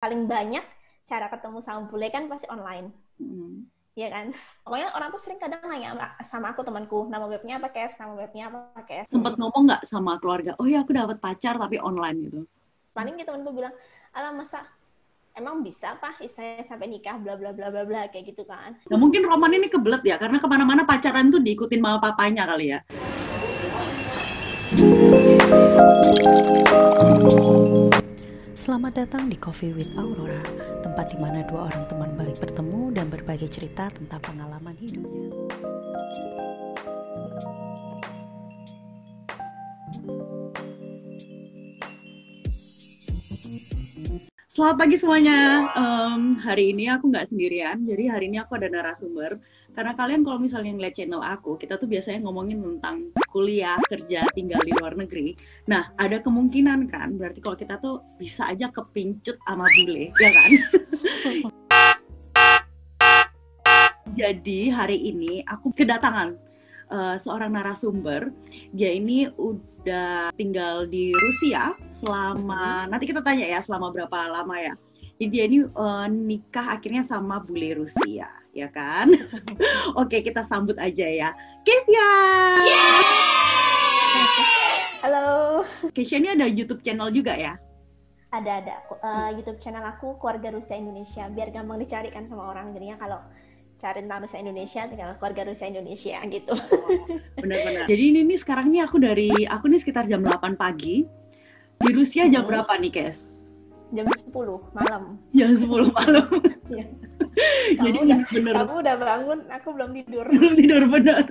paling banyak cara ketemu sama bule kan pasti online. Iya kan? Pokoknya orang tuh sering kadang nanya sama aku, temanku, nama webnya apa, Kes? Nama webnya apa, Kes? Sempat ngomong nggak sama keluarga, oh ya aku dapat pacar tapi online gitu? Paling gitu temanku bilang, alah masa emang bisa apa istilahnya sampai nikah bla bla bla bla bla kayak gitu kan. Nah mungkin Roman ini kebelet ya, karena kemana-mana pacaran tuh diikutin sama papanya kali ya. Selamat datang di Coffee with Aurora, tempat di mana dua orang teman baik bertemu dan berbagi cerita tentang pengalaman hidupnya. Selamat pagi semuanya. Hari ini aku nggak sendirian, jadi hari ini aku ada narasumber. Karena kalian kalau misalnya ngeliat channel aku, kita tuh biasanya ngomongin tentang kuliah, kerja, tinggal di luar negeri. Nah, ada kemungkinan kan, berarti kalau kita tuh bisa aja kepincut sama bule, ya kan? Jadi hari ini aku kedatangan seorang narasumber. Dia ini udah tinggal di Rusia selama, nanti kita tanya ya selama berapa lama ya. Jadi dia ini nikah akhirnya sama bule Rusia, ya kan? Oke, kita sambut aja ya. Kesya! Halo. Kesya ini ada YouTube channel juga ya? Ada. YouTube channel aku Keluarga Rusia Indonesia. Biar gampang dicarikan sama orang. Jadinya kalau cari tentang Rusia Indonesia, tinggal Keluarga Rusia Indonesia gitu. Benar-benar. Jadi ini sekarang nih aku nih sekitar jam 8 pagi. Di Rusia jam berapa nih, Kes? Jam 10 malam. Jam 10 malam. Ya. Jadi kamu udah bangun, aku belum tidur. Belum tidur, benar.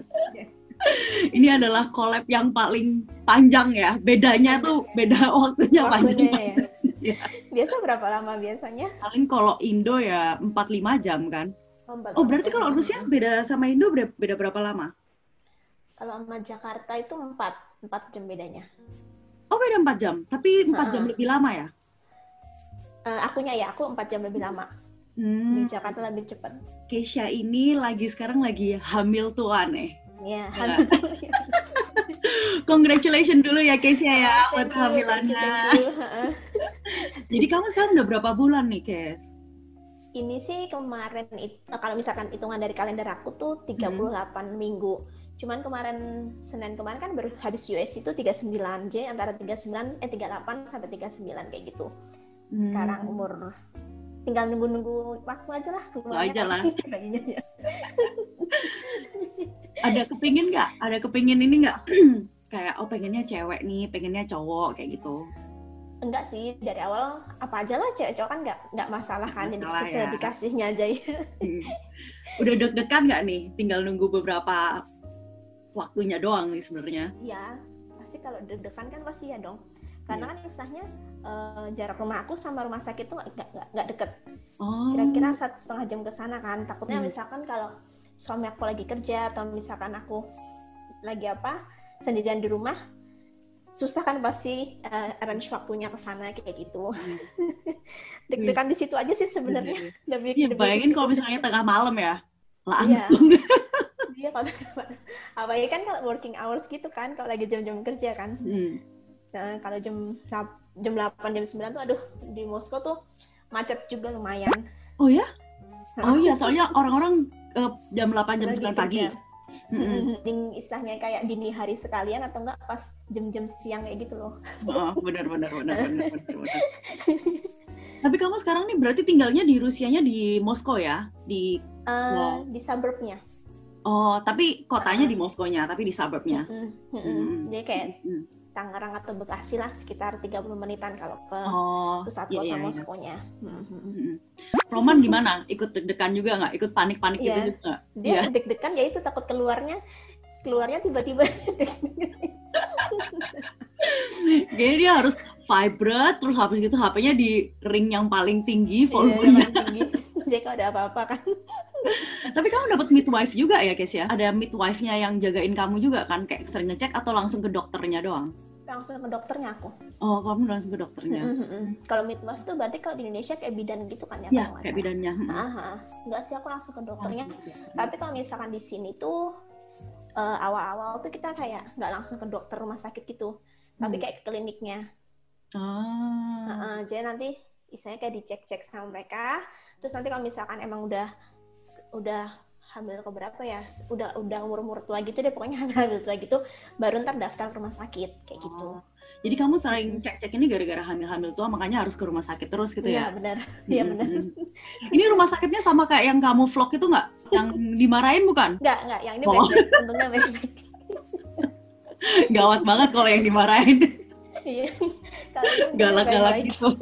Ini adalah collab yang paling panjang ya. Bedanya tuh beda waktunya panjang. Ya. Biasa berapa lama biasanya? Paling kalau Indo ya 4-5 jam kan. Oh, berarti kalau Rusia beda sama Indo beda berapa lama? Kalau sama Jakarta itu 4 jam bedanya. Oh, beda 4 jam. Tapi 4 jam lebih lama ya? Akunya ya, aku 4 jam lebih lama. Di Jakarta lebih cepat. Kesya ini sekarang lagi hamil tua nih. Iya, Congratulations dulu ya Kesya ya buat kehamilannya. Jadi kamu sekarang udah berapa bulan nih, Kes? Ini sih kemarin, kalau misalkan hitungan dari kalender aku tuh 38 minggu. Cuman Senin kemarin kan baru habis US itu 39, jadi antara 38 sampai 39 kayak gitu. Sekarang umur tinggal nunggu waktu aja lah. Aja lah. Ada kepingin nggak? Ada kepingin ini nggak? Kayak pengennya cewek nih, pengennya cowok kayak gitu. Enggak sih, dari awal apa aja lah, cewek cowok kan nggak masalah kan, jadi sesuai dikasihnya aja ya. Udah deg-degan nggak nih? Tinggal nunggu beberapa waktunya doang nih sebenarnya. Iya, pasti kalau deg-degan kan pasti ya dong. Karena kan istilahnya jarak rumah aku sama rumah sakit tuh nggak deket. Kira-kira 1,5 jam ke sana kan. Takutnya misalkan kalau suami aku lagi kerja atau misalkan aku lagi sendirian di rumah, susah kan pasti arrange waktunya ke sana kayak gitu. Deg-degan di situ aja sih sebenarnya. Iya, bayangin kalau misalnya tengah malam ya. Langsung. Iya, apalagi kan kalau working hours gitu kan, kalau lagi jam-jam kerja kan. Nah, kalau jam 8, jam 9 tuh aduh, di Moskow tuh macet juga lumayan. Oh ya? Oh iya, soalnya orang-orang jam 8, jam 9 pagi. Istilahnya kayak dini hari sekalian atau enggak pas jam-jam siang kayak gitu loh. Oh, benar. Tapi kamu sekarang nih berarti tinggalnya di Rusianya di Moskow ya? Di suburbnya. Oh, tapi kotanya di Moskownya, tapi di suburbnya. Jadi kayak Tangerang atau Bekasi lah, sekitar 30 menitan kalau ke pusat kota Moskownya. Roman gimana? Ikut deg-degan juga nggak? Ikut panik-panik gitu juga? Dia deg-degan ya itu, takut keluarnya tiba-tiba. Jadi dia harus vibrate, terus habis gitu HP-nya di ring yang paling tinggi volumenya. Jadi kalau ada apa-apa kan. Tapi kamu dapat midwife juga ya, Kes ya? Ada midwife-nya yang jagain kamu juga kan? Kayak sering ngecek atau langsung ke dokternya doang? Langsung ke dokternya aku. Oh, kamu langsung ke dokternya. Kalau midwife tuh berarti kalau di Indonesia kayak bidan gitu kan ya? Iya, kayak bidannya. Enggak sih, aku langsung ke dokternya. Tapi kalau misalkan di sini tuh awal-awal tuh kita kayak nggak langsung ke dokter rumah sakit gitu. Tapi kayak ke kliniknya. Jadi nanti istilahnya kayak dicek-cek sama mereka. Terus nanti kalau misalkan emang udah hamil ke berapa ya, udah umur tua gitu deh, pokoknya hamil tua gitu, baru ntar daftar ke rumah sakit kayak gitu. Jadi kamu sering cek-cek ini gara-gara hamil tua, makanya harus ke rumah sakit terus gitu ya? Iya benar, iya benar. Ini rumah sakitnya sama kayak yang kamu vlog itu nggak? Yang dimarahin bukan? Nggak, yang ini baik-baik, untungnya baik-baik. Gawat banget kalau yang dimarahin. Iya, galak-galak gitu.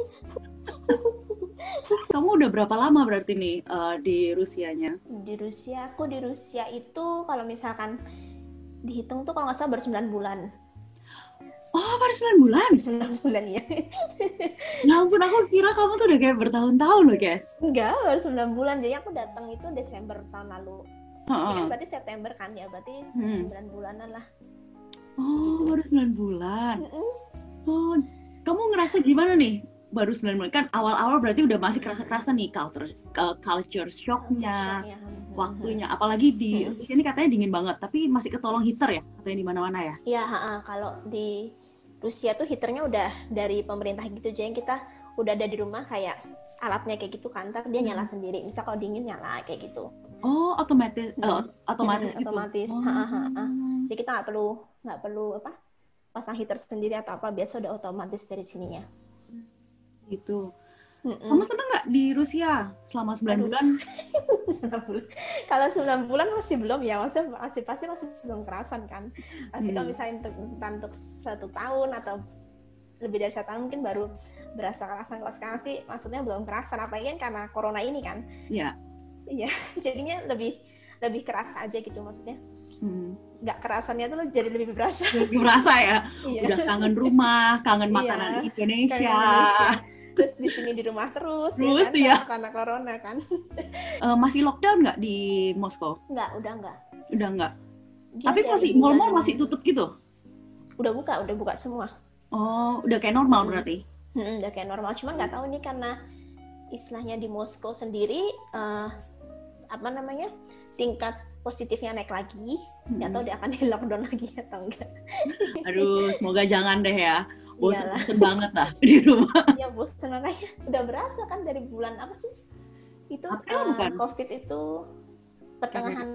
Kamu udah berapa lama berarti nih di Rusianya? Di Rusia itu kalau misalkan dihitung tuh kalau nggak salah baru 9 bulan. Oh, baru 9 bulan? 9 bulan ya. Ya ampun, aku kira kamu tuh udah kayak bertahun-tahun loh, guys. Enggak, baru 9 bulan. Jadi aku datang itu Desember tahun lalu. Ini kan berarti September kan ya, berarti 9 bulanan lah. Oh, baru 9 bulan. Oh, kamu ngerasa gimana nih? Baru 9 bulan, kan awal-awal berarti udah masih kerasa-kerasa nih culture shock-nya, waktunya. Apalagi di Rusia ini katanya dingin banget, tapi masih ketolong heater ya, katanya di mana-mana ya? Iya, kalau di Rusia tuh heaternya udah dari pemerintah gitu, jadi kita udah ada di rumah kayak alatnya kayak gitu kan, ntar dia nyala sendiri. Misal kalau dingin nyala kayak gitu. Oh, otomatis gitu? Otomatis. Jadi kita nggak perlu pasang heater sendiri atau apa, biasa udah otomatis dari sininya. Gitu. Kamu seneng nggak di Rusia selama 9 bulan? Kalau 9 bulan masih belum ya, pasti masih belum kerasan kan. Pasti kalau misalnya untuk 1 tahun atau lebih dari 1 tahun mungkin baru berasa kerasan. Kalau sekarang sih maksudnya belum kerasan, apalagi kan karena corona ini kan. Iya. Iya, jadinya lebih kerasa aja gitu maksudnya. Nggak kerasannya tuh jadi lebih berasa. Lebih berasa ya. Udah kangen rumah, kangen makanan Indonesia. Terus di sini di rumah terus ya, karena corona kan. Masih lockdown nggak di Moskow? Udah nggak. Tapi masih mall-mall masih tutup gitu? Udah buka semua. Oh, udah kayak normal berarti? Udah kayak normal, cuma nggak tahu nih karena istilahnya di Moskow sendiri tingkat positifnya naik lagi, nggak tahu dia akan di lockdown lagi atau enggak. Aduh, semoga jangan deh ya. Bosan banget lah di rumah. Ya bosan, makanya udah berasa kan dari bulan apa sih? Itu COVID itu pertengahan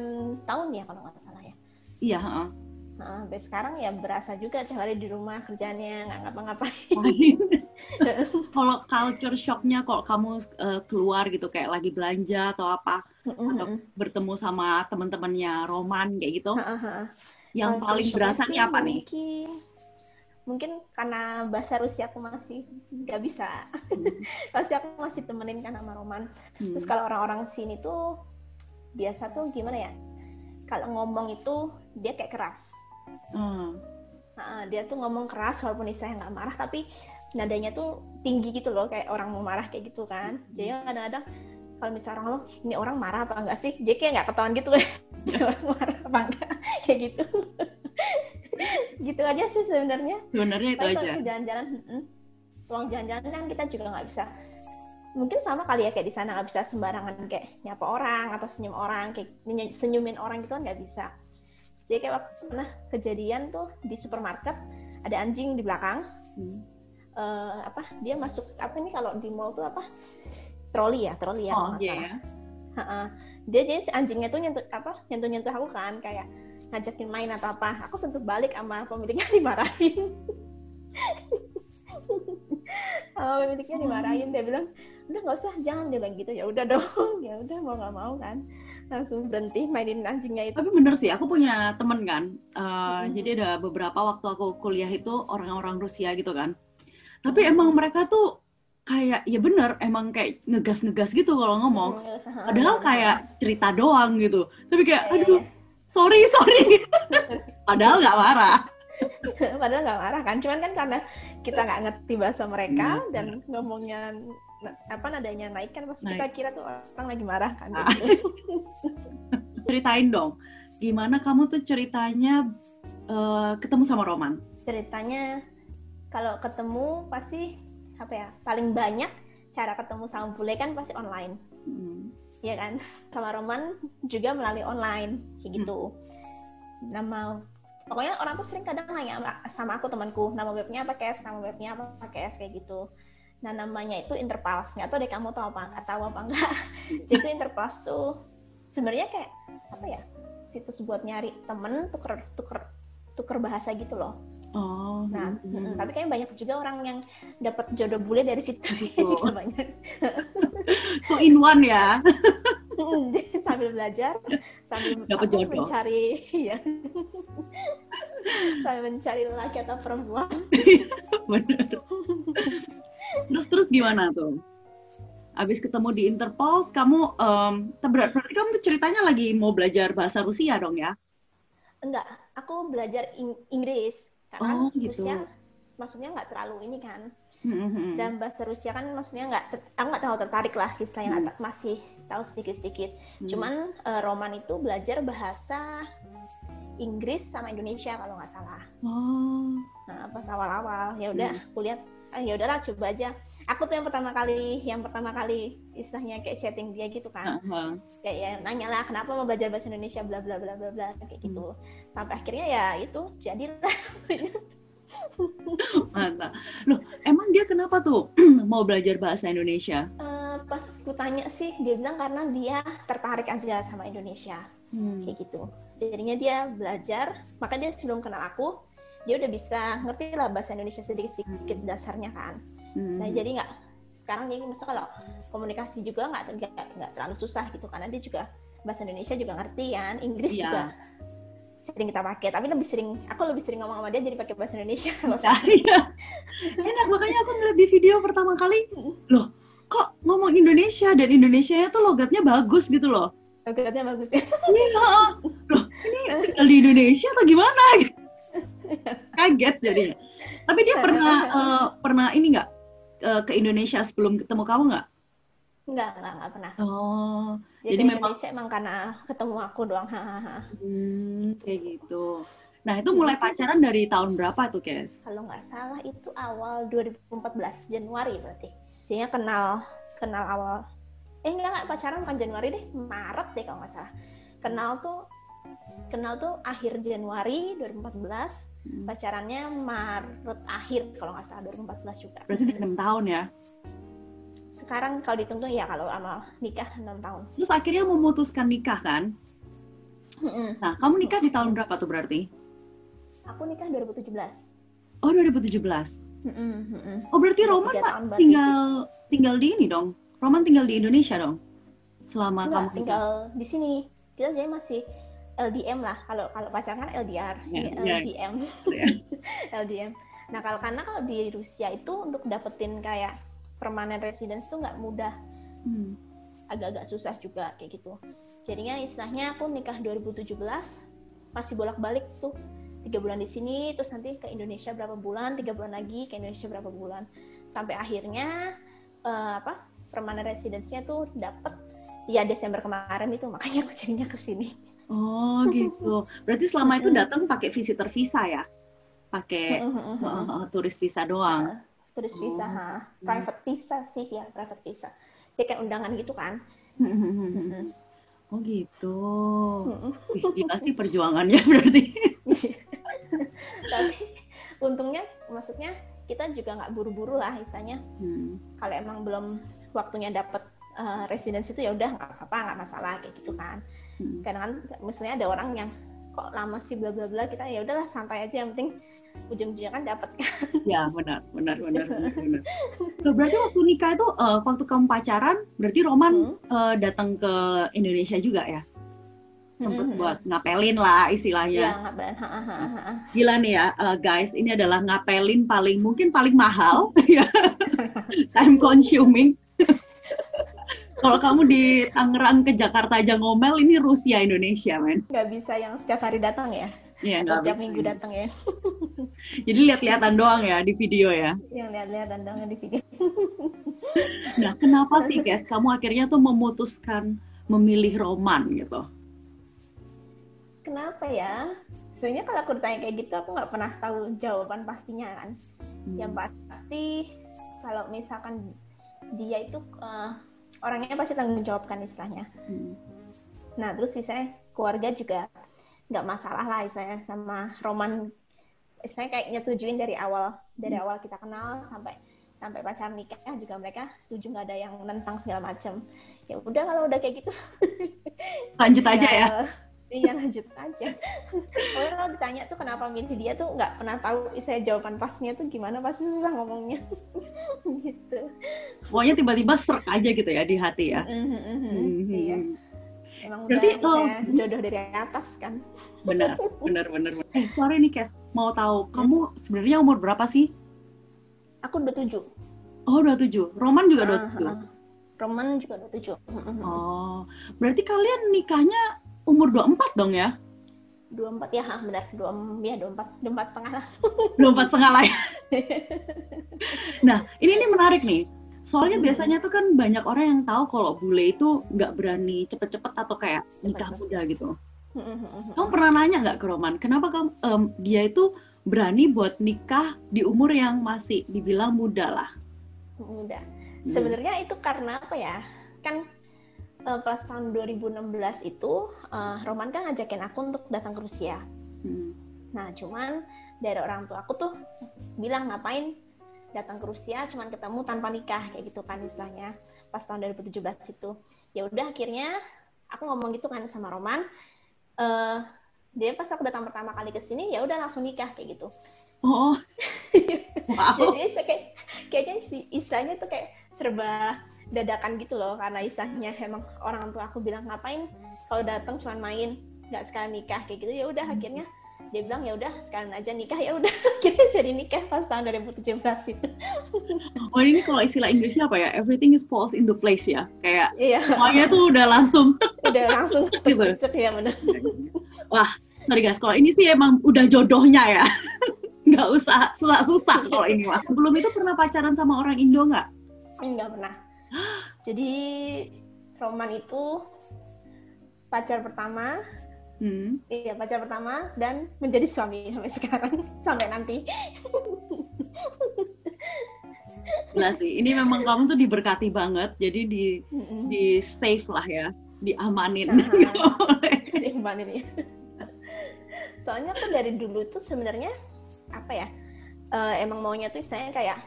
tahun ya kalau nggak salah ya. Iya. Sampai sekarang ya berasa juga tiap hari di rumah kerjaannya nggak ngapa-ngapain. Kalau culture shock-nya kalau kamu keluar gitu kayak lagi belanja atau apa, atau bertemu sama teman-temannya Roman kayak gitu, yang paling berasa nih apa nih? Mungkin karena bahasa Rusia aku masih nggak bisa, pasti aku masih temenin kan sama Roman. Terus kalau orang-orang sini tuh biasa tuh gimana ya? Kalau ngomong itu dia kayak keras. Dia tuh ngomong keras walaupun istilahnya nggak marah, tapi nadanya tuh tinggi gitu loh, kayak orang mau marah kayak gitu kan. Jadi kadang-kadang kalau misalnya orang ngomong, ini orang marah apa enggak sih? Jadi kayak nggak ketahuan gitu kan, orang marah apa enggak, kayak gitu. Gitu aja sih sebenarnya. Sebenarnya itu aja. Jalan-jalan, uang jalan-jalan kan kita juga nggak bisa. Mungkin sama kali ya kayak di sana nggak bisa sembarangan kayak nyapa orang atau senyum orang, kayak senyumin orang gitu kan nggak bisa. Jadi kayak waktu pernah kejadian tuh di supermarket ada anjing di belakang. Dia masuk apa nih kalau di mall tuh apa? Troli ya kalau nggak salah. Dia jadi si anjingnya tuh nyentuh aku kan, kayak ngajakin main atau apa. Aku sentuh balik sama pemiliknya, dimarahin. Pemiliknya dimarahin, dia bilang udah nggak usah, jangan, dia bilang gitu. Ya udah dong, ya udah mau nggak mau kan, langsung berhenti mainin anjingnya itu. Tapi bener sih, aku punya temen kan, jadi ada beberapa waktu aku kuliah itu orang-orang Rusia gitu kan. Tapi emang mereka tuh kayak, ya bener, emang kayak ngegas-ngegas gitu kalau ngomong. Padahal kayak cerita doang gitu. Tapi kayak, aduh, sorry gitu. Padahal nggak marah. Padahal nggak marah kan, cuman kan karena kita nggak ngerti bahasa mereka dan ngomongnya nadanya naik kan, pas kita kira tuh orang lagi marah kan. Ceritain dong, gimana kamu tuh ceritanya ketemu sama Roman? Ceritanya kalau ketemu pasti paling banyak cara ketemu sama bule kan pasti online. Ya kan, sama Roman juga melalui online kayak gitu. Pokoknya orang tuh sering kadang nanya sama aku, temanku, nama webnya apa Kes, nama webnya apa Kes, kayak gitu. Nah, namanya itu Interpals. Nggak tahu deh kamu tahu apa enggak. Jadi Interpals tuh sebenarnya kayak apa ya? Situs buat nyari temen, tuker bahasa gitu loh. Oh. Nah, tapi kayaknya banyak juga orang yang dapat jodoh bule dari situ. Juga banyak. Two in one ya. Sambil belajar, sambil mencari, ya. Sambil mencari laki atau perempuan. Bener. Terus gimana tuh? Abis ketemu di Interpol, kamu berarti kamu ceritanya lagi mau belajar bahasa Rusia dong ya? Enggak, aku belajar Inggris karena gitu. Rusia maksudnya nggak terlalu ini kan. Dan bahasa Rusia kan maksudnya aku nggak terlalu tertarik lah, istilahnya masih tahu sedikit-sedikit. Cuman Roman itu belajar bahasa Inggris sama Indonesia kalau nggak salah. Nah, pas awal-awal ya udah kuliah, ya udahlah coba aja. Aku tuh yang pertama kali istilahnya kayak chatting dia gitu kan. Kayak ya, nanya lah kenapa mau belajar bahasa Indonesia bla bla bla bla bla kayak gitu. Sampai akhirnya ya itu jadilah. Mantap. Loh, emang dia kenapa tuh mau belajar bahasa Indonesia? Pas ku tanya sih, dia bilang karena dia tertarik aja sama Indonesia. Kayak gitu. Jadinya dia belajar, maka dia sebelum kenal aku, dia udah bisa ngerti lah bahasa Indonesia sedikit-sedikit dasarnya kan. Saya jadi sekarang jadi maksudnya kalau komunikasi juga nggak terlalu susah gitu, karena dia juga bahasa Indonesia juga ngerti kan, Inggris juga sering kita pakai, tapi aku lebih sering ngomong sama dia jadi pakai bahasa Indonesia kalau enak. Makanya aku ngeliat di video pertama kali, loh kok ngomong Indonesia dan Indonesianya tuh logatnya bagus gitu loh. Logatnya bagus ya. Loh ini tinggal di Indonesia atau gimana? Kaget jadinya. Tapi dia pernah ini nggak ke Indonesia sebelum ketemu kamu nggak? Nggak pernah. Oh, jadi memang Indonesia emang karena ketemu aku doang. Kayak gitu. Nah, itu mulai pacaran dari tahun berapa tuh, Kes? Kalau nggak salah itu awal 2014, Januari berarti. Jadinya kenal awal. Nggak pacaran bukan Januari deh, Maret deh kalau nggak salah. Kenal tuh akhir Januari 2014, pacarannya Maret akhir kalau nggak salah 2014 juga. Berarti 6 tahun ya? Sekarang kalau dihitung ya kalau sama nikah 6 tahun. Terus akhirnya memutuskan nikah kan? Nah, kamu nikah di tahun berapa tuh berarti? Aku nikah 2017. Oh, 2017. Oh, berarti Roman tinggal di ini dong? Roman tinggal di Indonesia dong? Selama kamu nikah? Tinggal di sini. Kita jadi masih LDM lah. Kalau pacaran kan LDR, LDM. LDM. Nah, karena di Rusia itu untuk dapetin kayak permanent residence tuh nggak mudah, agak-agak susah juga kayak gitu. Jadinya istilahnya aku nikah 2017, masih bolak-balik tuh 3 bulan di sini, terus nanti ke Indonesia berapa bulan, 3 bulan lagi ke Indonesia berapa bulan, sampai akhirnya permanent residence-nya tuh dapet ya Desember kemarin itu, makanya aku jadinya ke sini. Oh gitu. Berarti selama itu datang pakai visitor visa ya? Pakai turis visa doang? Turis visa, private visa sih ya, private visa. Jadi kayak undangan gitu kan. Oh gitu. Gila sih perjuangannya berarti. Tapi untungnya, maksudnya kita juga nggak buru-buru lah misalnya. Kalau emang belum waktunya dapat residence itu ya udah nggak apa-apa, nggak masalah kayak gitu kan. Karena kan misalnya ada orang yang kok lama sih bla bla bla, kita ya udahlah santai aja, yang penting ujung-ujungnya kan dapat kan. Ya benar. Berarti waktu nikah itu waktu kamu pacaran, berarti Roman datang ke Indonesia juga ya? Sempat buat ngapelin lah istilahnya. Iya, ngapelin. Gila nih ya guys, ini adalah ngapelin paling mahal, time consuming. Kalau kamu di Tangerang ke Jakarta aja ngomel, ini Rusia Indonesia, men. Nggak bisa yang setiap hari datang ya? Iya, setiap minggu datang ya. Jadi lihat-lihatan doang ya di video ya? Yang lihat-lihatan doang di video. Nah, kenapa sih, guys, kamu akhirnya tuh memutuskan memilih Roman gitu? Kenapa ya? Sebenarnya kalau aku ditanya kayak gitu, aku nggak pernah tahu jawaban pastinya kan. Yang pasti, kalau misalkan dia itu orangnya pasti tanggung jawab kan istilahnya. Nah, terus sisanya keluarga juga nggak masalah lah istilahnya sama Roman. Istilahnya kayak nyetujuin dari awal kita kenal sampai sampai pacar nikah juga mereka setuju, nggak ada yang nentang segala macam. Ya udah kalau udah kayak gitu lanjut aja ya. Iya lanjut aja. Pokoknya kalau ditanya tuh kenapa milih dia tuh nggak pernah tahu saya jawaban pasnya tuh gimana, pasti susah ngomongnya. Gitu. Pokoknya tiba-tiba serak aja gitu ya di hati ya. Iya. Emang berarti udah jodoh dari atas kan. Benar. Sorry nih Kes, mau tahu kamu sebenarnya umur berapa sih? Aku 27. Oh 27. Roman juga 27. Roman juga 27. Oh, berarti kalian nikahnya umur 24 dong ya? 24 ya, benar. 24 setengah lah. 24 setengah lah ya. Nah, ini menarik nih. Soalnya biasanya tuh kan banyak orang yang tahu kalau bule itu nggak berani cepet-cepet atau kayak nikah muda gitu. Kamu pernah nanya nggak ke Roman, kenapa dia itu berani buat nikah di umur yang masih dibilang muda lah? Muda. Sebenarnya itu karena apa ya? Kan pas tahun 2016 itu Roman kan ngajakin aku untuk datang ke Rusia. Nah, cuman dari orang tua aku tuh bilang ngapain datang ke Rusia cuman ketemu tanpa nikah kayak gitu kan istilahnya pas tahun 2017 itu. Ya udah akhirnya aku ngomong gitu kan sama Roman. Dia pas aku datang pertama kali ke sini ya udah langsung nikah kayak gitu. Oh. Wow. Jadi kayaknya istilahnya tuh kayak serba dadakan gitu loh, karena istilahnya emang orang tua aku bilang ngapain kalau datang cuman main nggak sekalian nikah kayak gitu. Ya udah akhirnya dia bilang ya udah sekalian aja nikah, ya udah akhirnya jadi nikah pas tahun 2017 itu. Oh ini kalau istilah Inggrisnya apa ya? Everything is falls into place ya. Kayak iya. Semuanya tuh udah langsung tercocok ya benar. Wah, sorry guys, kalau ini sih emang udah jodohnya ya. Nggak usah susah-susah kalau ini mah. Sebelum itu pernah pacaran sama orang Indo nggak? Nggak pernah. Jadi Roman itu pacar pertama. Iya, pacar pertama dan menjadi suami sampai sekarang, sampai nanti. Gila sih, ini memang kamu tuh diberkati banget, jadi di save lah ya, diamanin. Diamanin ya. Soalnya aku dari dulu tuh sebenarnya apa ya, emang maunya tuh saya kayak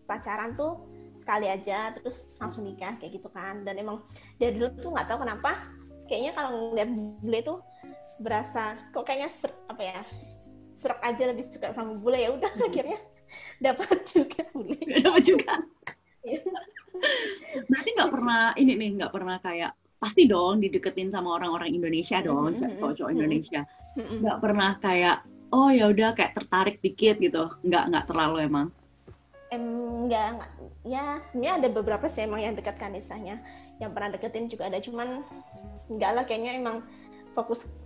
pacaran tuh sekali aja terus langsung nikah kayak gitu kan. Dan emang dari dulu tuh nggak tahu kenapa kayaknya kalau ngeliat bule tuh berasa kok kayaknya serak aja, lebih suka sama bule. Ya udah akhirnya dapat juga bule. Dapat juga. Berarti nggak pernah kayak pasti dong dideketin sama orang-orang Indonesia dong, cowok-cowok Indonesia. Nggak pernah kayak oh ya udah kayak tertarik dikit gitu, nggak terlalu emang. Enggak, ya sebenarnya ada beberapa sih emang yang dekat kan istilahnya, yang pernah deketin juga ada, cuman enggak lah, kayaknya emang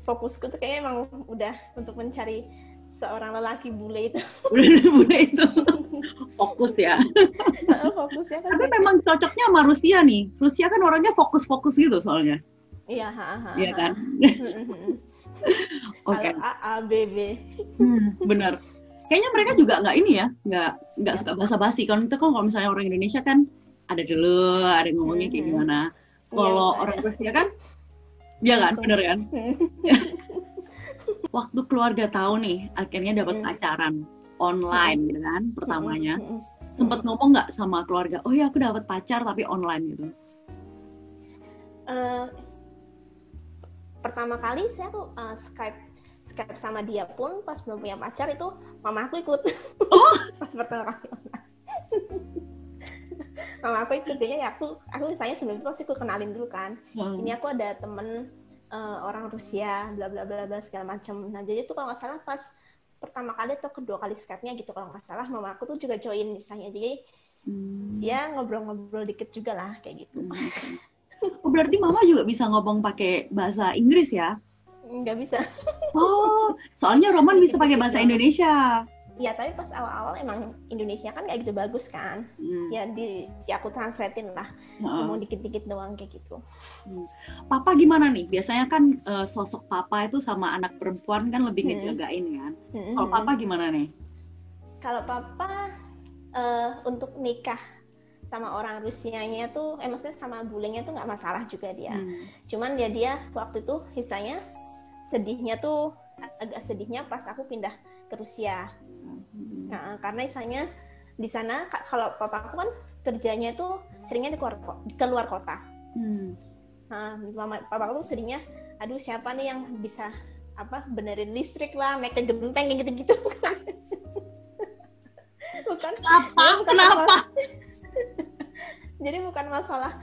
fokusku tuh kayaknya emang udah untuk mencari seorang lelaki bule itu. Bule itu fokus ya. Fokus ya. Tapi memang cocoknya sama Rusia nih. Rusia kan orangnya fokus-fokus gitu soalnya. Iya, Iya kan? Oke. A B B. Benar. Kayaknya mereka juga nggak ini ya, nggak suka basa-basi. Kalau itu kan kalau misalnya orang Indonesia kan ada dulu, ada ngomongnya kayak gimana. Kalau orang Rusia kan, ya kan, bener kan? Waktu keluarga tahu nih, akhirnya dapat pacaran online, gitu kan, pertamanya. Sempet ngomong nggak sama keluarga, oh ya aku dapat pacar tapi online gitu? Pertama kali saya tuh Skype sama dia pun pas belum punya pacar itu mama aku ikut. Oh, pas pertama kali. Mama aku ikut, jadi ya aku misalnya sebelum itu pasti aku kenalin dulu kan. Ini aku ada temen orang Rusia, bla bla bla bla segala macam. Nah jadi tuh kalau nggak salah pas pertama kali atau kedua kali Skype-nya gitu kalau nggak salah, mama aku tuh juga join misalnya. Jadi ya ngobrol-ngobrol dikit juga lah kayak gitu. Oh, berarti mama juga bisa ngomong pakai bahasa Inggris ya? Nggak bisa. Oh, soalnya Roman bisa pakai bahasa Indonesia. Iya, tapi pas awal-awal emang Indonesia kan kayak gitu bagus kan. Ya aku translatein lah. Ngomong dikit-dikit doang kayak gitu. Papa gimana nih? Biasanya kan sosok papa itu sama anak perempuan kan lebih ngejagain kan. Kalau papa gimana nih? Kalau papa untuk nikah sama orang Rusianya tuh, maksudnya sama bulenya tuh nggak masalah juga dia. Cuman dia waktu itu misalnya agak sedihnya pas aku pindah ke Rusia. Nah, karena misalnya di sana kalau papa aku kan kerjanya itu seringnya keluar kota. Nah, papa aku tuh seringnya, aduh siapa nih yang bisa benerin listrik lah, naik ke genteng kayak gitu-gitu. Kenapa? Jadi bukan masalah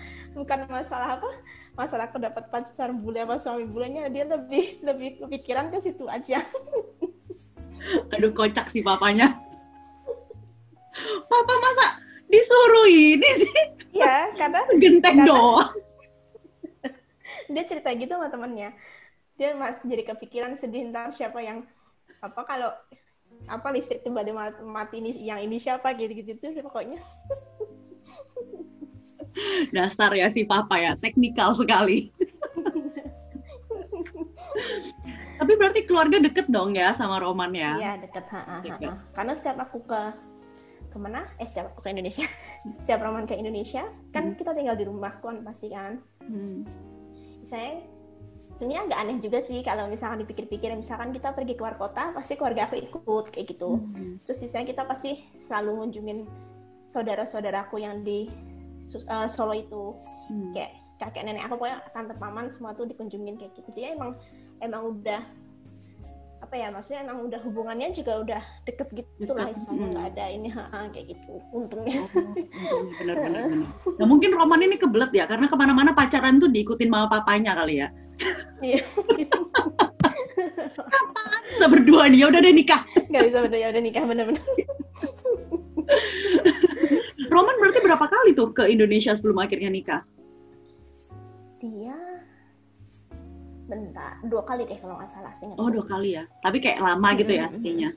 masalah aku dapat pacar bule apa suami bulenya, dia lebih kepikiran ke situ aja. Aduh, kocak sih papanya. Papa masa disuruh ini sih? Ya, karena genteng doang. Dia cerita gitu sama temannya. Dia jadi kepikiran sedih, ntar siapa yang kalau listrik tiba-tiba mati ini siapa gitu tuh pokoknya. Dasar ya si papa ya, teknikal sekali. Tapi berarti keluarga deket dong ya sama Roman ya? Iya, deket. Karena setiap aku setiap aku ke Indonesia, setiap Roman ke Indonesia, kan kita tinggal di rumah tuan pasti kan. Saya sebenarnya agak aneh juga sih kalau misalkan dipikir-pikir, misalkan kita pergi keluar kota, pasti keluarga aku ikut kayak gitu. Terus sisanya kita pasti selalu ngunjungin saudara-saudaraku yang di Solo itu, kayak kakek nenek aku, pokoknya tante paman semua tuh dikunjungin kayak gitu. Jadi emang udah maksudnya emang udah hubungannya juga udah deket gitu lah, istilahnya nggak ada ini kayak gitu untungnya. Bener. Nah mungkin Roman ini kebelet ya, karena kemana-mana pacaran tuh diikutin sama papanya kali ya. Iya. Kapan bisa berdua nih? Ya udah deh nikah. Nggak bisa berdua, ya udah nikah bener-bener. Roman berarti berapa kali tuh ke Indonesia sebelum akhirnya nikah? Dia 2 kali deh kalau nggak salah sih. Oh 2 kali ya, tapi kayak lama gitu ya stay-nya?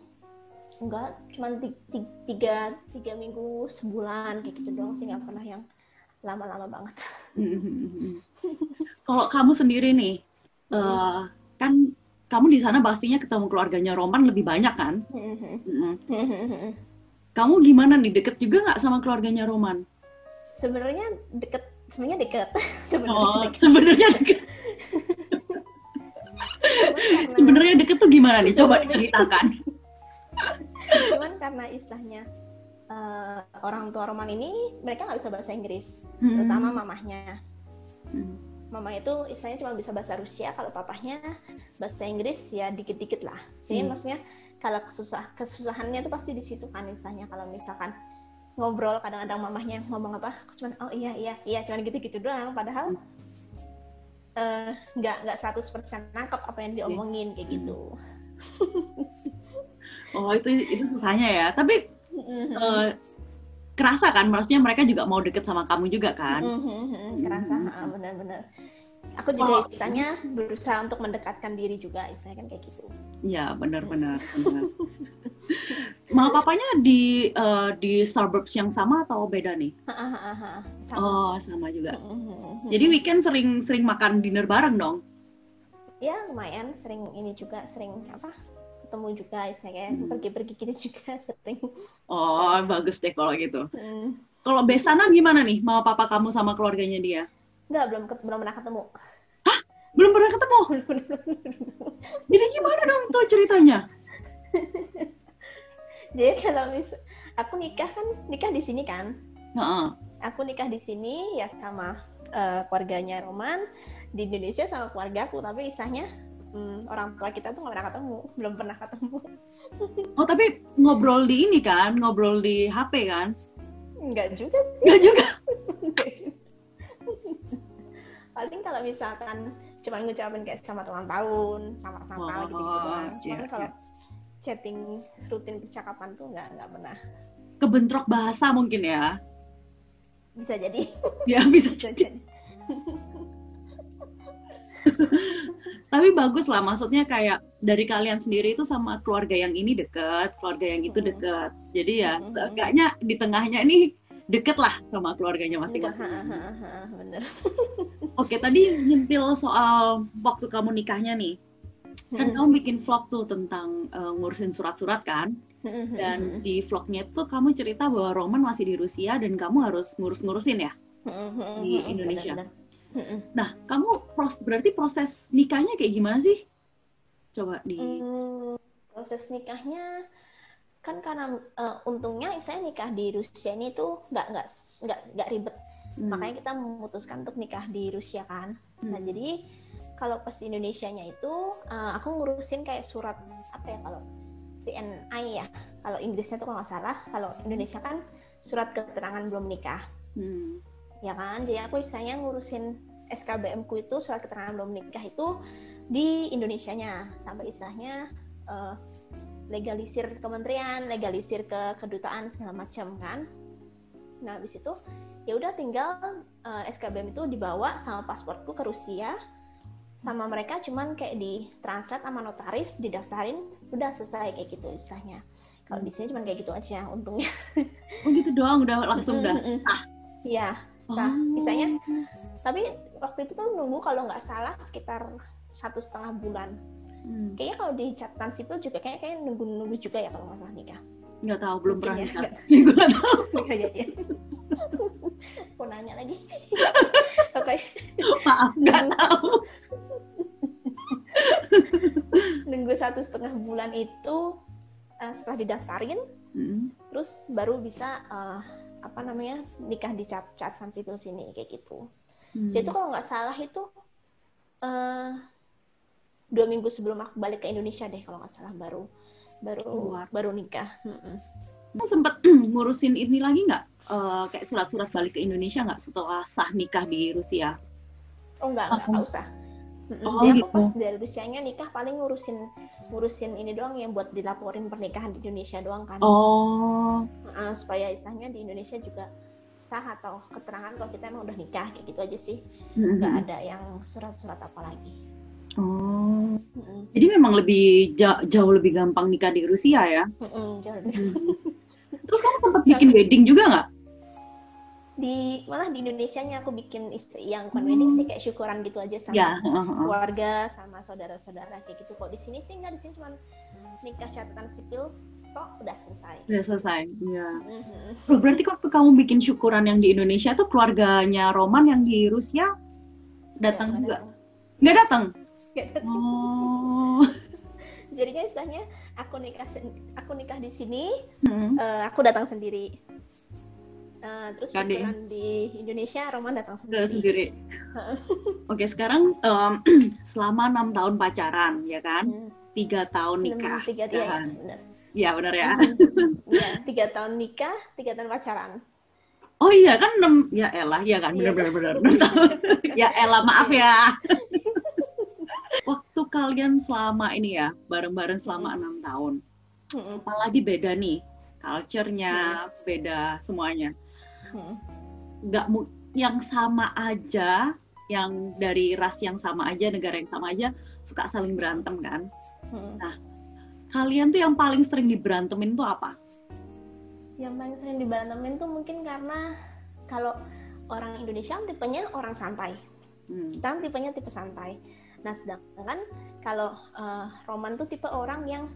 Enggak, cuma 3 minggu, sebulan kayak gitu doang sih, nggak pernah yang lama-lama banget. Kalau kamu sendiri nih, kan kamu di sana pastinya ketemu keluarganya Roman lebih banyak kan? Kamu gimana nih, deket juga nggak sama keluarganya Roman? Sebenarnya deket. Sebenarnya deket. Sebenarnya deket tuh gimana nih? Coba diceritakan. Cuman karena istilahnya orang tua Roman ini mereka nggak bisa bahasa Inggris, terutama mamahnya. Mamanya itu istilahnya cuma bisa bahasa Rusia, kalau papahnya bahasa Inggris ya dikit-dikit lah. Jadi maksudnya kalau kesusahannya itu pasti di situ kan, istilahnya kalau misalkan ngobrol kadang-kadang mamahnya ngomong apa, aku cuman oh iya cuman gitu-gitu doang, padahal nggak 100% nangkep apa yang diomongin kayak gitu. Oh itu susahnya ya, tapi kerasa kan, maksudnya mereka juga mau deket sama kamu juga kan? Kerasa, benar-benar. Aku juga istilahnya berusaha untuk mendekatkan diri juga, istilahnya kan kayak gitu. Iya benar-benar. Mama papanya di suburbs yang sama atau beda nih? Sama. Oh sama juga. Jadi weekend sering makan dinner bareng dong? Ya lumayan, sering ketemu juga, istilahnya pergi-pergi gitu juga sering. Oh bagus deh kalau gitu. Kalau besanan gimana nih mama papa kamu sama keluarganya dia? Enggak, belum pernah ketemu. Hah? Belum pernah ketemu? Jadi gimana dong tuh ceritanya? Jadi kalau aku nikah di sini kan. Aku nikah di sini ya sama keluarganya Roman, di Indonesia sama keluarga aku, tapi istilahnya orang tua kita tuh belum pernah ketemu. Oh tapi ngobrol di ini kan, ngobrol di HP kan? Enggak juga sih. Enggak juga. Paling kalau misalkan cuma ngucapin kayak selamat ulang tahun, selamat Natal gitu-gitu doang. Cuman kalau chatting rutin percakapan tuh nggak pernah. Kebentrok bahasa mungkin ya? Bisa jadi. Ya bisa jadi. Tapi bagus lah, maksudnya kayak dari kalian sendiri itu sama keluarga yang ini deket, keluarga yang itu deket. Jadi ya seenggaknya di tengahnya ini deket lah sama keluarganya masing-masing. Bener. Oke, tadi nyentil soal waktu kamu nikahnya nih. Kan kamu bikin vlog tuh tentang ngurusin surat-surat kan? Dan di vlognya tuh kamu cerita bahwa Roman masih di Rusia dan kamu harus ngurus-ngurusin ya di Indonesia. Bener. Nah, kamu berarti proses nikahnya kayak gimana sih? Coba proses nikahnya kan karena untungnya saya nikah di Rusia ini tuh nggak ribet. Makanya kita memutuskan untuk nikah di Rusia kan. Nah jadi kalau pas di Indonesianya itu aku ngurusin kayak surat apa ya, kalau CNI ya, kalau Inggrisnya tuh kalau nggak salah, kalau Indonesia kan surat keterangan belum nikah. Ya kan, jadi aku istilahnya ngurusin SKBM ku itu, surat keterangan belum nikah itu di Indonesianya, sampai istilahnya legalisir kementerian, legalisir ke kedutaan segala macam kan. Nah habis itu ya udah tinggal SKBM itu dibawa sama pasportku ke Rusia, sama mereka cuman kayak di translate sama notaris, didaftarin, udah selesai kayak gitu istilahnya. Kalau di sini cuman kayak gitu aja untungnya. Oh gitu doang, udah langsung udah. Iya, misalnya. Tapi waktu itu tuh nunggu kalau nggak salah sekitar 1,5 bulan. Kayaknya kalau di catatan sipil juga kayaknya nunggu juga ya kalau nggak salah nikah. Nggak tahu, belum pernah ya, nikah. Gue nggak tahu. Iya. Aku nanya lagi. Oke. Maaf, nggak tahu. Nunggu 1,5 bulan itu setelah didaftarin, terus baru bisa nikah di catatan sipil sini kayak gitu. Jadi itu kalau nggak salah itu 2 minggu sebelum aku balik ke Indonesia deh kalau nggak salah baru nikah. Sempet ngurusin ini lagi nggak? Kayak surat-surat balik ke Indonesia nggak setelah sah nikah di Rusia? Oh nggak usah. Jadi aku pas dari Rusianya nikah paling ngurusin ini doang yang buat dilaporin pernikahan di Indonesia doang kan. Supaya istilahnya di Indonesia juga sah atau keterangan kalau kita emang udah nikah kayak gitu aja sih. Nggak ada yang surat-surat apa lagi. Jadi memang jauh lebih gampang nikah di Rusia ya? Jauh lebih. Terus kamu sempat bikin wedding juga nggak? Malah di Indonesianya aku bikin yang bukan wedding sih, kayak syukuran gitu aja sama keluarga, sama saudara-saudara kayak gitu. Kok di sini sih nggak, di sini cuma nikah catatan sipil kok udah selesai. Iya. Berarti waktu kamu bikin syukuran yang di Indonesia tuh keluarganya Roman yang di Rusia datang juga? Nggak datang? Jadinya istilahnya aku nikah di sini, aku datang sendiri. Terus syukuran di Indonesia, Roman datang sendiri. Oke, sekarang selama 6 tahun pacaran, ya kan? 3 tahun nikah. 3 tahun, benar. Iya, benar ya. Iya, 3 tahun nikah, 3 tahun pacaran. Oh iya kan 6, ya elah, iya kan, benar. 6 tahun. Ya elah, maaf ya. Waktu kalian selama ini ya, bareng-bareng selama 6 tahun. Apalagi beda nih, culture-nya, beda semuanya. Nggak yang sama aja, yang dari ras yang sama aja, negara yang sama aja, suka saling berantem kan. Nah, kalian tuh yang paling sering diberantemin tuh apa? Yang paling sering diberantemin tuh mungkin karena kalau orang Indonesia tipenya orang santai, kita tipenya tipe santai. Nah, sedangkan kalau Roman tuh tipe orang yang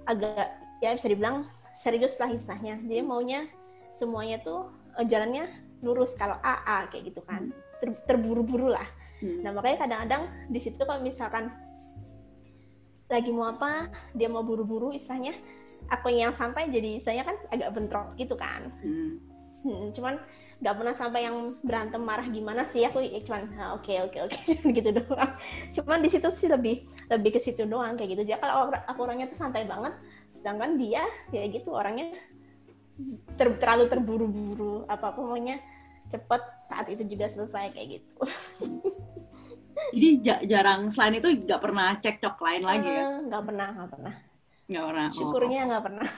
agak, ya bisa dibilang serius lah istilahnya. Jadi maunya semuanya tuh jalannya lurus, kalau A kayak gitu kan, terburu-buru lah. Nah makanya kadang-kadang di situ kalau misalkan lagi mau apa, dia mau buru-buru istilahnya, aku yang santai jadi istilahnya kan agak bentrok gitu kan. Cuman nggak pernah sampai yang berantem marah gimana sih, aku cuman oke gitu doang. Cuman di situ sih lebih ke situ doang kayak gitu. Jadi kalau aku orangnya tuh santai banget, sedangkan dia ya gitu orangnya terlalu terburu-buru, apa maunya cepet, saat itu juga selesai kayak gitu. Jadi jarang, selain itu nggak pernah cekcok lain lagi ya? Nggak pernah. Nggak pernah. Syukurnya nggak pernah.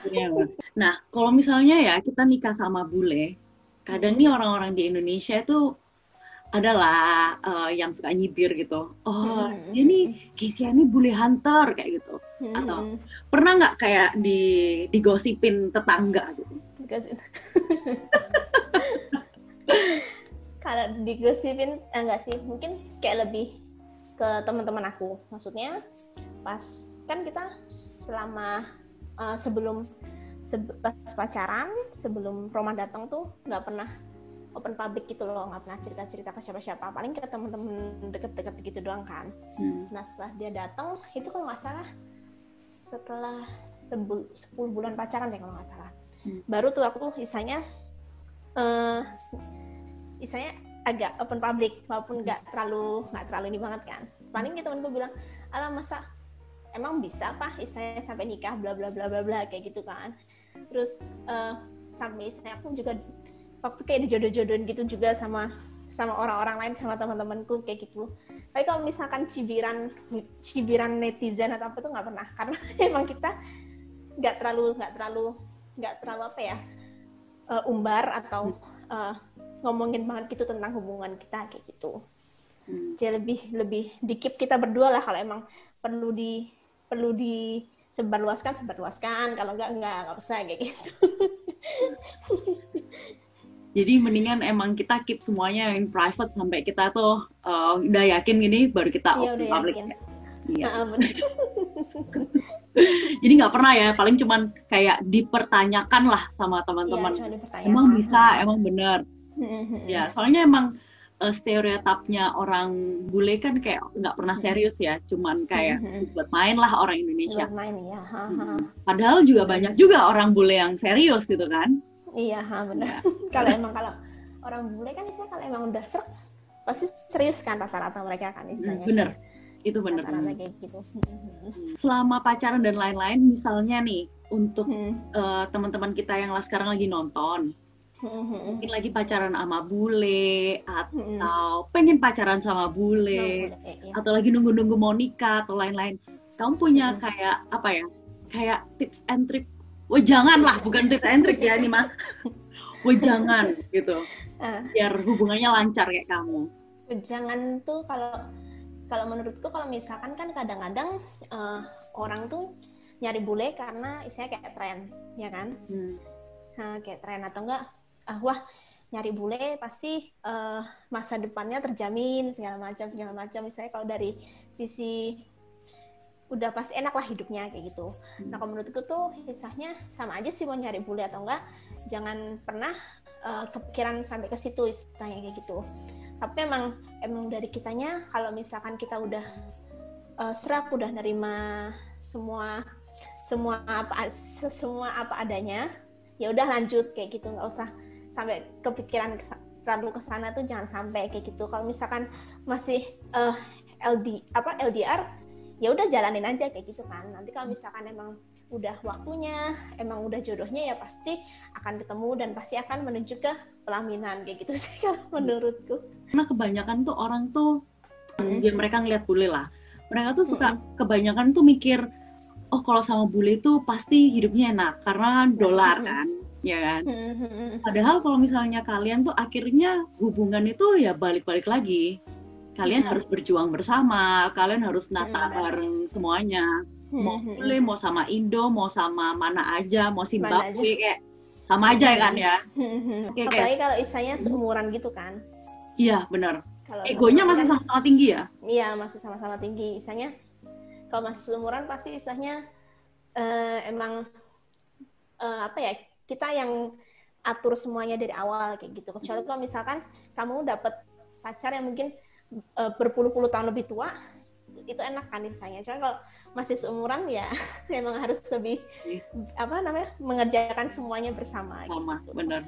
Nah, kalau misalnya ya kita nikah sama bule, kadang nih orang-orang di Indonesia itu adalah yang suka nyibir gitu. Dia nih Kesia ini bule hunter kayak gitu. Atau pernah nggak kayak digosipin tetangga gitu? Kalau digosipin enggak sih, mungkin kayak lebih ke teman-teman aku. Maksudnya pas kan kita selama pas pacaran, sebelum Roman datang tuh nggak pernah open public gitu loh, nggak pernah cerita-cerita ke siapa-siapa, paling ke teman-teman deket-deket gitu doang kan. Nah setelah dia datang itu kalau nggak salah setelah 10 bulan pacaran deh kalau nggak salah. Baru tuh aku isanya agak open public, walaupun nggak terlalu ini banget kan. Paling gitu temanku bilang, alah masa emang bisa apa isanya sampai nikah bla bla bla bla bla kayak gitu kan. Terus sampai isanya aku juga waktu kayak dijodoh-jodohin gitu juga sama orang-orang lain, sama teman-temanku kayak gitu. Tapi kalau misalkan cibiran netizen atau apa tuh nggak pernah, karena emang kita nggak terlalu apa ya, umbar atau ngomongin banget gitu tentang hubungan kita kayak gitu. Jadi lebih dikip kita berdua lah, kalau emang perlu disebarluaskan, kalau nggak usah kayak gitu. Jadi mendingan emang kita keep semuanya in private sampai kita tuh udah yakin gini baru kita open public. Iya. Jadi nggak pernah ya, paling cuman kayak dipertanyakan lah sama teman-teman. Emang bisa, emang bener. Ya, soalnya emang stereotipnya orang bule kan kayak nggak pernah serius ya, cuman kayak buat main lah orang Indonesia. Buat main ya. Padahal juga banyak juga orang bule yang serius gitu kan. Iya, benar. Kalau orang bule kan istilahnya kalau emang udah serak pasti serius kan rata-rata mereka kan istilahnya. Bener, itu bener. Rata-rata kayak gitu. Selama pacaran dan lain-lain, misalnya nih untuk teman-teman kita yang sekarang lagi nonton, mungkin lagi pacaran sama bule atau pengen pacaran sama bule, atau lagi nunggu-nunggu mau nikah atau lain-lain. Kamu punya kayak apa ya? Kayak tips and trick. Wah jangan lah, bukan tips and trick ya ini mah. Wah jangan gitu. Biar hubungannya lancar kayak kamu. Jangan tuh kalau menurutku, kalau misalkan kan kadang-kadang orang tuh nyari bule karena istilahnya kayak tren, ya kan? Kayak tren atau enggak? Wah nyari bule pasti masa depannya terjamin segala macam. Misalnya kalau dari sisi udah pasti enak lah hidupnya kayak gitu. Nah kalau menurutku tuh kisahnya sama aja sih, mau nyari bule atau enggak, jangan pernah kepikiran sampai ke situ istilahnya kayak gitu. Tapi emang dari kitanya, kalau misalkan kita udah serak, udah nerima semua apa adanya, ya udah lanjut kayak gitu, nggak usah sampai kepikiran terlalu kesana tuh, jangan sampai kayak gitu. Kalau misalkan masih LDR, ya udah jalanin aja kayak gitu kan. Nanti kalau misalkan emang udah waktunya, emang udah jodohnya, ya pasti akan ketemu dan pasti akan menuju ke pelaminan kayak gitu sih kalau menurutku. Karena kebanyakan tuh orang tuh ya mereka ngeliat bule lah, mereka tuh suka kebanyakan tuh mikir, oh kalau sama bule tuh pasti hidupnya enak karena dolar kan, ya kan. Padahal kalau misalnya kalian tuh akhirnya hubungan itu ya balik-balik lagi. Kalian harus berjuang bersama, kalian harus nata bareng semuanya. Mau bule, mau sama Indo, mau sama mana aja, mau Zimbabwe, kayak sama aja kan ya. Apalagi kalau istilahnya seumuran gitu kan. Iya, benar. Egonya masih sama-sama tinggi ya? Iya, masih sama-sama tinggi. Istilahnya kalau masih seumuran pasti istilahnya emang apa ya, kita yang atur semuanya dari awal kayak gitu. Kecuali kalau misalkan kamu dapet pacar yang mungkin berpuluh-puluh tahun lebih tua, itu enak kan misalnya. Cuma kalau masih seumuran ya memang harus lebih mengerjakan semuanya bersama. Sama, gitu. Benar.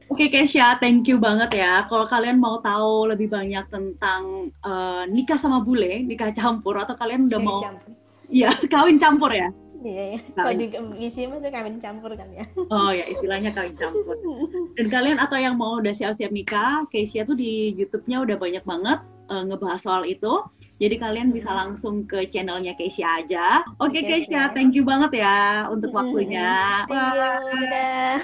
Oke, Keisha, thank you banget ya. Kalau kalian mau tahu lebih banyak tentang nikah sama bule, nikah campur, atau kalian udah mau kawin campur ya? Iya. Kalau di sini masih kawin campur kan ya. Oh ya, istilahnya kawin campur. Dan kalian atau yang mau udah siap-siap nikah, Keisha tuh di YouTube-nya udah banyak banget ngebahas soal itu. Jadi kalian bisa langsung ke channelnya Keisha aja. Oke, Keisha, thank you banget ya untuk waktunya. Thank you. Dadah.